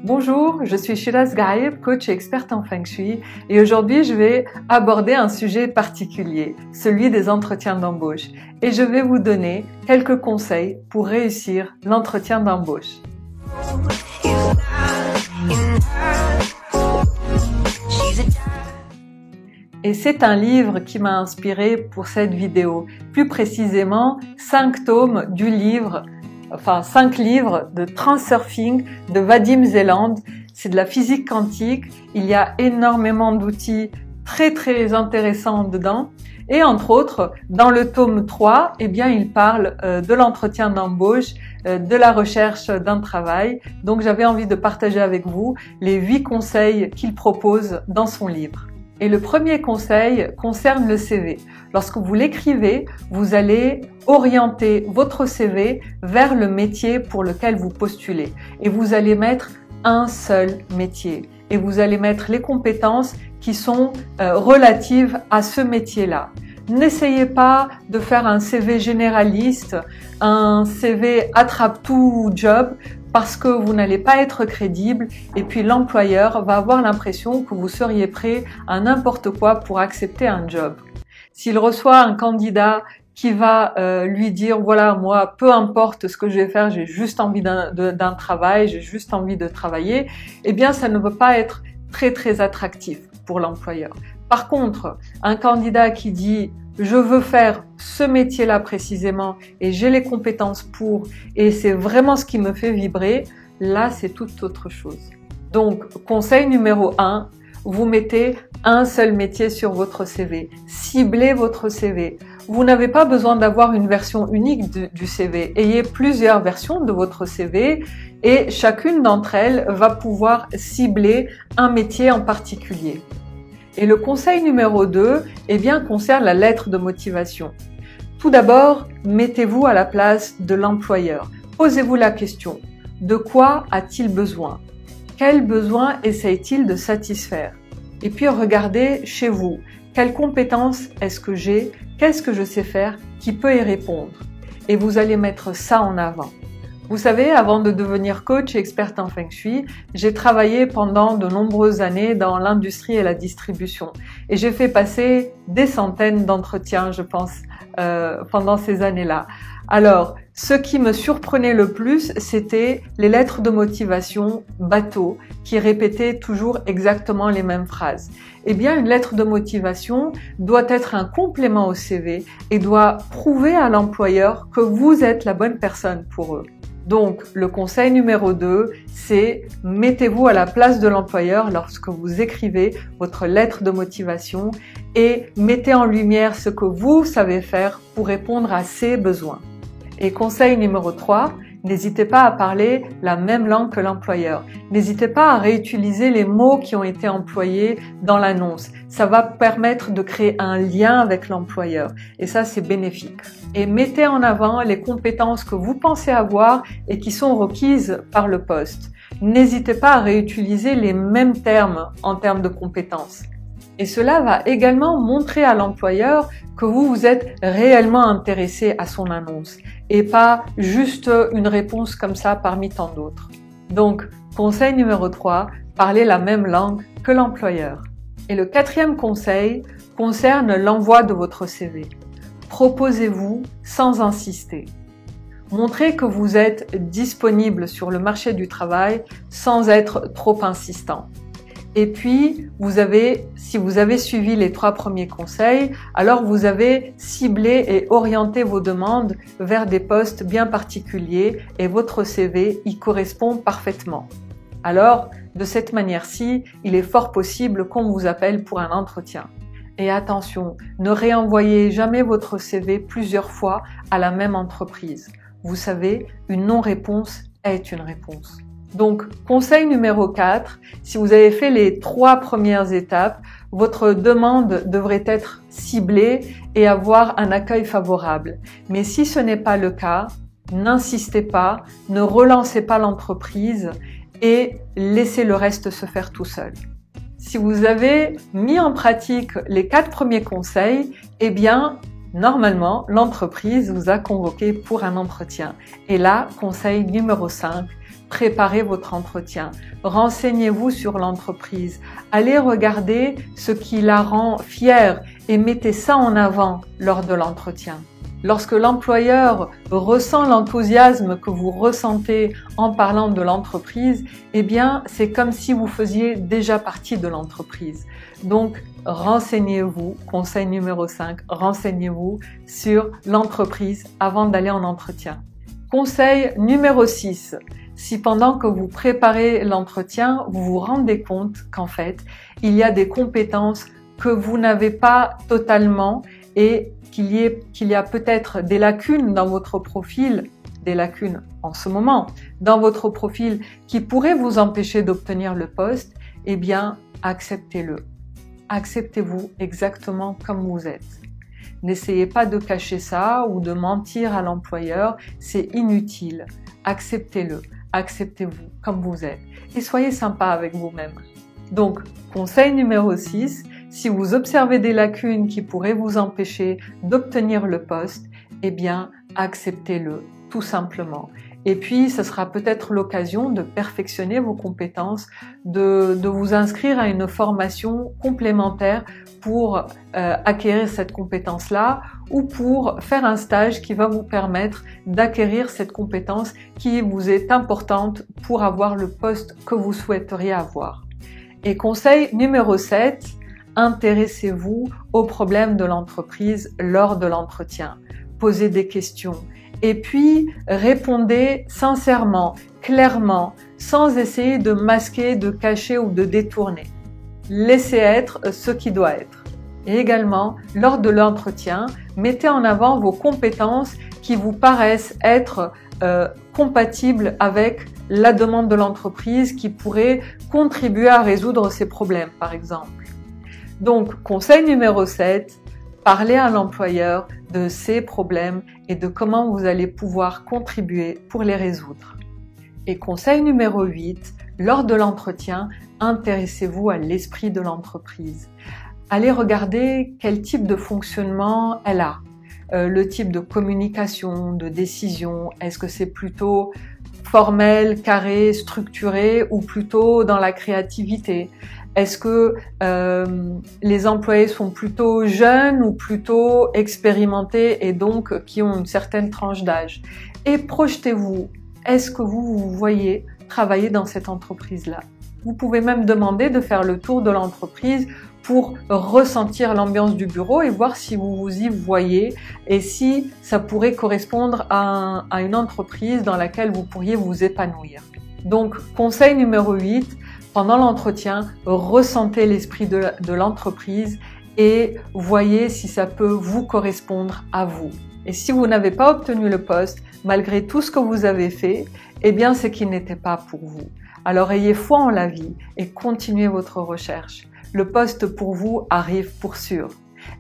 Bonjour, je suis Shiraz Gaib, coach et experte en Feng Shui et aujourd'hui je vais aborder un sujet particulier, celui des entretiens d'embauche. Et je vais vous donner quelques conseils pour réussir l'entretien d'embauche. Et c'est un livre qui m'a inspiré pour cette vidéo, plus précisément 5 tomes du livre, 5 livres de Transurfing de Vadim Zeland. C'est de la physique quantique, il y a énormément d'outils très intéressants dedans. Et entre autres, dans le tome 3, il parle de l'entretien d'embauche, de la recherche d'un travail. Donc j'avais envie de partager avec vous les 8 conseils qu'il propose dans son livre. Et le premier conseil concerne le CV. Lorsque vous l'écrivez, vous allez orienter votre CV vers le métier pour lequel vous postulez. Et vous allez mettre un seul métier. Et vous allez mettre les compétences qui sont relatives à ce métier-là. N'essayez pas de faire un CV généraliste, un CV attrape-tout job, parce que vous n'allez pas être crédible et puis l'employeur va avoir l'impression que vous seriez prêt à n'importe quoi pour accepter un job. S'il reçoit un candidat qui va lui dire voilà, moi peu importe ce que je vais faire, j'ai juste envie d'un travail, j'ai juste envie de travailler, ça ne va pas être très attractif pour l'employeur. Par contre, un candidat qui dit je veux faire ce métier-là précisément et j'ai les compétences pour et c'est vraiment ce qui me fait vibrer, là c'est toute autre chose. Donc, conseil numéro 1, vous mettez un seul métier sur votre CV. Ciblez votre CV. Vous n'avez pas besoin d'avoir une version unique du CV. Ayez plusieurs versions de votre CV et chacune d'entre elles va pouvoir cibler un métier en particulier. Et le conseil numéro 2, concerne la lettre de motivation. Tout d'abord, mettez-vous à la place de l'employeur. Posez-vous la question, de quoi a-t-il besoin? Quel besoin essaye-t-il de satisfaire? Et puis regardez chez vous, quelles compétences est-ce que j'ai? Qu'est-ce que je sais faire qui peut y répondre? Et vous allez mettre ça en avant. Vous savez, avant de devenir coach et experte en Feng Shui, j'ai travaillé pendant de nombreuses années dans l'industrie et la distribution. Et j'ai fait passer des centaines d'entretiens, je pense, pendant ces années-là. Alors, ce qui me surprenait le plus, c'était les lettres de motivation bateau qui répétaient toujours exactement les mêmes phrases. Une lettre de motivation doit être un complément au CV et doit prouver à l'employeur que vous êtes la bonne personne pour eux. Donc, le conseil numéro 2, c'est mettez-vous à la place de l'employeur lorsque vous écrivez votre lettre de motivation et mettez en lumière ce que vous savez faire pour répondre à ses besoins. Et conseil numéro 3, n'hésitez pas à parler la même langue que l'employeur. N'hésitez pas à réutiliser les mots qui ont été employés dans l'annonce. Ça va permettre de créer un lien avec l'employeur. Et ça, c'est bénéfique. Et mettez en avant les compétences que vous pensez avoir et qui sont requises par le poste. N'hésitez pas à réutiliser les mêmes termes en termes de compétences. Et cela va également montrer à l'employeur que vous êtes réellement intéressé à son annonce et pas juste une réponse comme ça parmi tant d'autres. Donc, conseil numéro 3, parlez la même langue que l'employeur. Et le 4e conseil concerne l'envoi de votre CV. Proposez-vous sans insister. Montrez que vous êtes disponible sur le marché du travail sans être trop insistant. Et puis, si vous avez suivi les 3 premiers conseils, alors vous avez ciblé et orienté vos demandes vers des postes bien particuliers et votre CV y correspond parfaitement. Alors, de cette manière-ci, il est fort possible qu'on vous appelle pour un entretien. Et attention, ne réenvoyez jamais votre CV plusieurs fois à la même entreprise. Vous savez, une non-réponse est une réponse. Donc, conseil numéro 4, si vous avez fait les 3 premières étapes, votre demande devrait être ciblée et avoir un accueil favorable. Mais si ce n'est pas le cas, n'insistez pas, ne relancez pas l'entreprise et laissez le reste se faire tout seul. Si vous avez mis en pratique les 4 premiers conseils, normalement, l'entreprise vous a convoqué pour un entretien. Et là, conseil numéro 5, préparez votre entretien. Renseignez-vous sur l'entreprise. Allez regarder ce qui la rend fière et mettez ça en avant lors de l'entretien. Lorsque l'employeur ressent l'enthousiasme que vous ressentez en parlant de l'entreprise, eh bien, c'est comme si vous faisiez déjà partie de l'entreprise. Donc, renseignez-vous, conseil numéro 5, renseignez-vous sur l'entreprise avant d'aller en entretien. Conseil numéro 6, si pendant que vous préparez l'entretien, vous vous rendez compte qu'en fait, il y a des compétences que vous n'avez pas totalement et qu'il y a peut-être des lacunes dans votre profil, des lacunes en ce moment, dans votre profil qui pourraient vous empêcher d'obtenir le poste, eh bien, acceptez-le. Acceptez-vous exactement comme vous êtes. N'essayez pas de cacher ça ou de mentir à l'employeur, c'est inutile. Acceptez-le, acceptez-vous comme vous êtes et soyez sympa avec vous-même. Donc, conseil numéro 6, si vous observez des lacunes qui pourraient vous empêcher d'obtenir le poste, eh bien, acceptez-le, tout simplement. Et puis, ce sera peut-être l'occasion de perfectionner vos compétences, de vous inscrire à une formation complémentaire pour acquérir cette compétence-là ou pour faire un stage qui va vous permettre d'acquérir cette compétence qui vous est importante pour avoir le poste que vous souhaiteriez avoir. Et conseil numéro 7, intéressez-vous aux problèmes de l'entreprise lors de l'entretien. Posez des questions. Et puis, répondez sincèrement, clairement, sans essayer de masquer, de cacher ou de détourner. Laissez être ce qui doit être. Et également, lors de l'entretien, mettez en avant vos compétences qui vous paraissent être compatibles avec la demande de l'entreprise qui pourrait contribuer à résoudre ces problèmes, par exemple. Donc, conseil numéro 7, parlez à l'employeur de ces problèmes et de comment vous allez pouvoir contribuer pour les résoudre. Et conseil numéro 8, lors de l'entretien, intéressez-vous à l'esprit de l'entreprise. Allez regarder quel type de fonctionnement elle a, le type de communication, de décision, est-ce que c'est plutôt formel, carré, structuré ou plutôt dans la créativité? Est-ce que les employés sont plutôt jeunes ou plutôt expérimentés et donc qui ont une certaine tranche d'âge? Et projetez-vous, est-ce que vous vous voyez travailler dans cette entreprise-là? Vous pouvez même demander de faire le tour de l'entreprise pour ressentir l'ambiance du bureau et voir si vous vous y voyez et si ça pourrait correspondre à une entreprise dans laquelle vous pourriez vous épanouir. Donc, conseil numéro 8, pendant l'entretien, ressentez l'esprit de l'entreprise et voyez si ça peut vous correspondre à vous. Et si vous n'avez pas obtenu le poste, malgré tout ce que vous avez fait, eh bien c'est qu'il n'était pas pour vous. Alors ayez foi en la vie et continuez votre recherche. Le poste pour vous arrive pour sûr.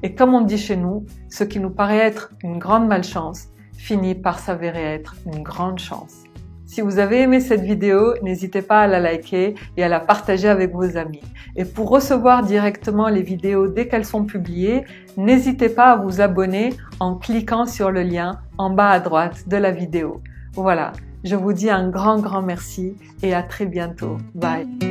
Et comme on dit chez nous, ce qui nous paraît être une grande malchance finit par s'avérer être une grande chance. Si vous avez aimé cette vidéo, n'hésitez pas à la liker et à la partager avec vos amis. Et pour recevoir directement les vidéos dès qu'elles sont publiées, n'hésitez pas à vous abonner en cliquant sur le lien en bas à droite de la vidéo. Voilà, je vous dis un grand merci et à très bientôt. Bye.